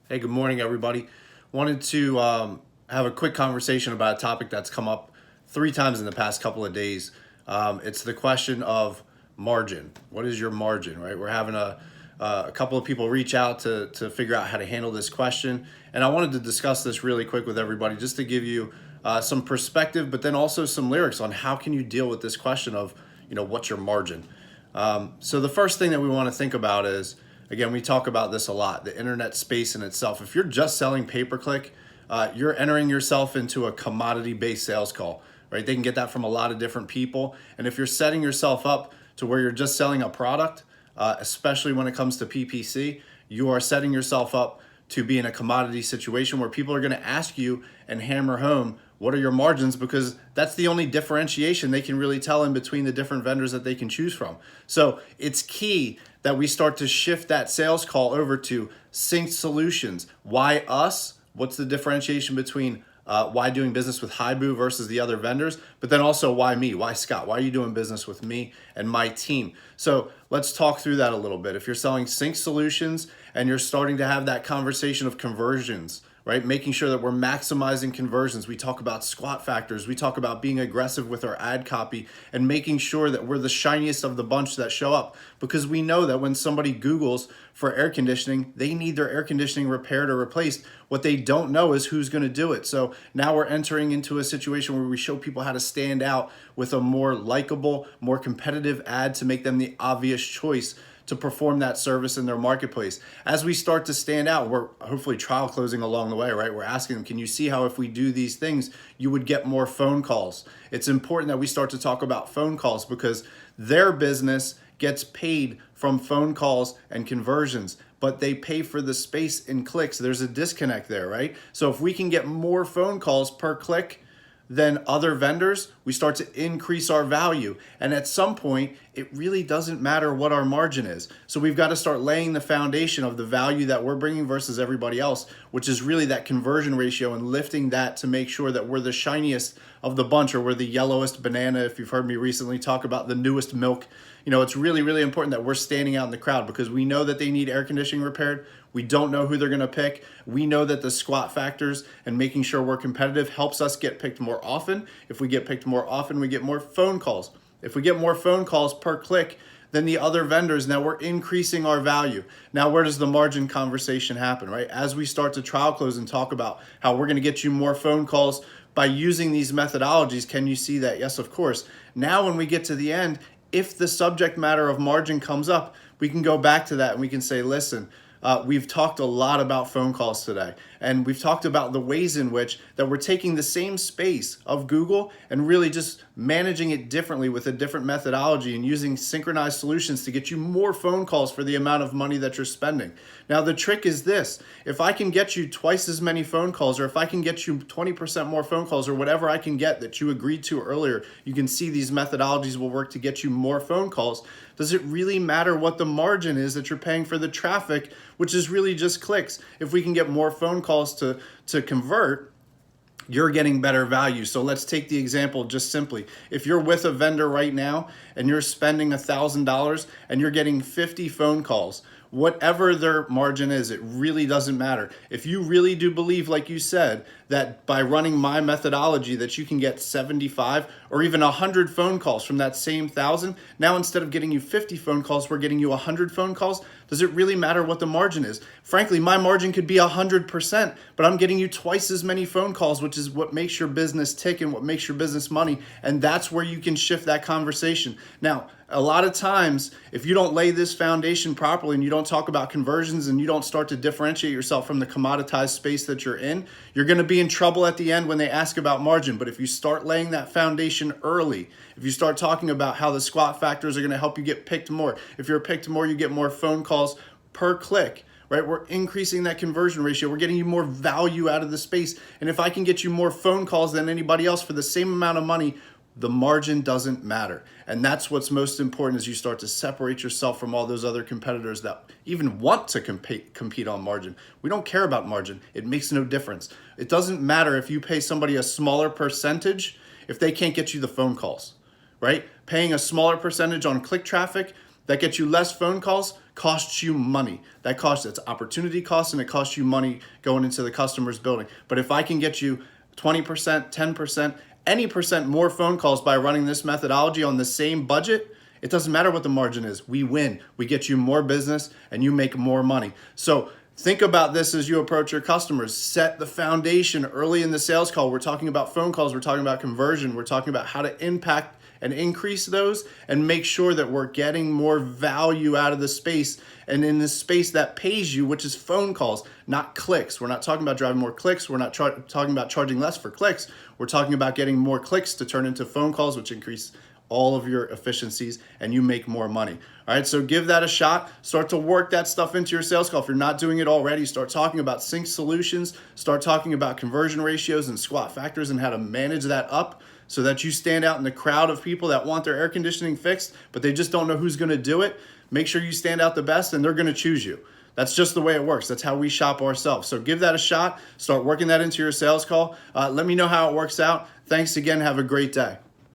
Hey, good morning, everybody. Wanted to have a quick conversation about a topic that's come up three times in the past couple of days. It's the question of margin. What is your margin, right? We're having a couple of people reach out to figure out how to handle this question. And I wanted to discuss this really quick with everybody just to give you some perspective, but then also some lyrics on how can you deal with this question of, what's your margin? So the first thing that we want to think about is, again, we talk about this a lot, the internet space in itself. If you're just selling pay-per-click, you're entering yourself into a commodity-based sales call, right? They can get that from a lot of different people. And if you're setting yourself up to where you're just selling a product, especially when it comes to PPC, you are setting yourself up to be in a commodity situation where people are going to ask you and hammer home what are your margins, because that's the only differentiation they can really tell in between the different vendors that they can choose from. So it's key that we start to shift that sales call over to synced solutions. Why us? What's the differentiation between why doing business with Haibu versus the other vendors, but then also why me? Why Scott? Why are you doing business with me and my team? So let's talk through that a little bit. If you're selling sync solutions and you're starting to have that conversation of conversions, right? Making sure that we're maximizing conversions. We talk about squat factors. We talk about being aggressive with our ad copy and making sure that we're the shiniest of the bunch that show up, because we know that when somebody Googles for air conditioning, they need their air conditioning repaired or replaced. What they don't know is who's going to do it. So now we're entering into a situation where we show people how to stand out with a more likable, more competitive ad to make them the obvious choice to perform that service in their marketplace. As we start to stand out, we're hopefully trial closing along the way, right? We're asking them, can you see how if we do these things, you would get more phone calls? It's important that we start to talk about phone calls because their business gets paid from phone calls and conversions, but they pay for the space in clicks. There's a disconnect there, right? So if we can get more phone calls per click than other vendors, we start to increase our value. And at some point, it really doesn't matter what our margin is. So we've got to start laying the foundation of the value that we're bringing versus everybody else, which is really that conversion ratio and lifting that to make sure that we're the shiniest of the bunch, or we're the yellowest banana. If you've heard me recently talk about the newest milk, it's really, really important that we're standing out in the crowd because we know that they need air conditioning repaired. We don't know who they're going to pick. We know that the squat factors and making sure we're competitive helps us get picked more often. If we get picked more often, we get more phone calls. If we get more phone calls per click than the other vendors, now we're increasing our value. Now, where does the margin conversation happen, right? As we start to trial close and talk about how we're going to get you more phone calls by using these methodologies, can you see that? Yes, of course. Now, when we get to the end, if the subject matter of margin comes up, we can go back to that and we can say, listen, we've talked a lot about phone calls today, and we've talked about the ways in which that we're taking the same space of Google and really just managing it differently with a different methodology and using synchronized solutions to get you more phone calls for the amount of money that you're spending. Now, the trick is this: if I can get you twice as many phone calls, or if I can get you 20% more phone calls, or whatever I can get that you agreed to earlier, you can see these methodologies will work to get you more phone calls. Does it really matter what the margin is that you're paying for the traffic, which is really just clicks? If we can get more phone calls to convert, you're getting better value. So let's take the example just simply. If you're with a vendor right now and you're spending $1,000 and you're getting 50 phone calls, whatever their margin is, it really doesn't matter. If you really do believe, like you said, that by running my methodology that you can get 75 or even 100 phone calls from that same 1,000, now instead of getting you 50 phone calls, we're getting you 100 phone calls. Does it really matter what the margin is? Frankly, my margin could be 100%, but I'm getting you twice as many phone calls, which is what makes your business tick and what makes your business money. And that's where you can shift that conversation. Now, a lot of times, if you don't lay this foundation properly and you don't talk about conversions and you don't start to differentiate yourself from the commoditized space that you're in, you're going to be in trouble at the end when they ask about margin. But if you start laying that foundation early, if you start talking about how the squat factors are going to help you get picked more, if you're picked more, you get more phone calls per click, right? We're increasing that conversion ratio. We're getting you more value out of the space. And if I can get you more phone calls than anybody else for the same amount of money, the margin doesn't matter. And that's what's most important as you start to separate yourself from all those other competitors that even want to compete on margin. We don't care about margin. It makes no difference. It doesn't matter if you pay somebody a smaller percentage if they can't get you the phone calls, right? Paying a smaller percentage on click traffic that gets you less phone calls costs you money. It's opportunity cost, and it costs you money going into the customer's building. But if I can get you 20%, 10%, any percent more phone calls by running this methodology on the same budget, it doesn't matter what the margin is. We win. We get you more business and you make more money. So think about this as you approach your customers. Set the foundation early in the sales call. We're talking about phone calls. We're talking about conversion. We're talking about how to impact and increase those and make sure that we're getting more value out of the space and in the space that pays you, which is phone calls, not clicks. We're not talking about driving more clicks. We're not talking about charging less for clicks. We're talking about getting more clicks to turn into phone calls, which increase all of your efficiencies and you make more money. All right, so give that a shot. Start to work that stuff into your sales call. If you're not doing it already, start talking about sync solutions, start talking about conversion ratios and squat factors and how to manage that up so that you stand out in the crowd of people that want their air conditioning fixed, but they just don't know who's gonna do it. Make sure you stand out the best and they're gonna choose you. That's just the way it works. That's how we shop ourselves. So give that a shot. Start working that into your sales call. Let me know how it works out. Thanks again. Have a great day.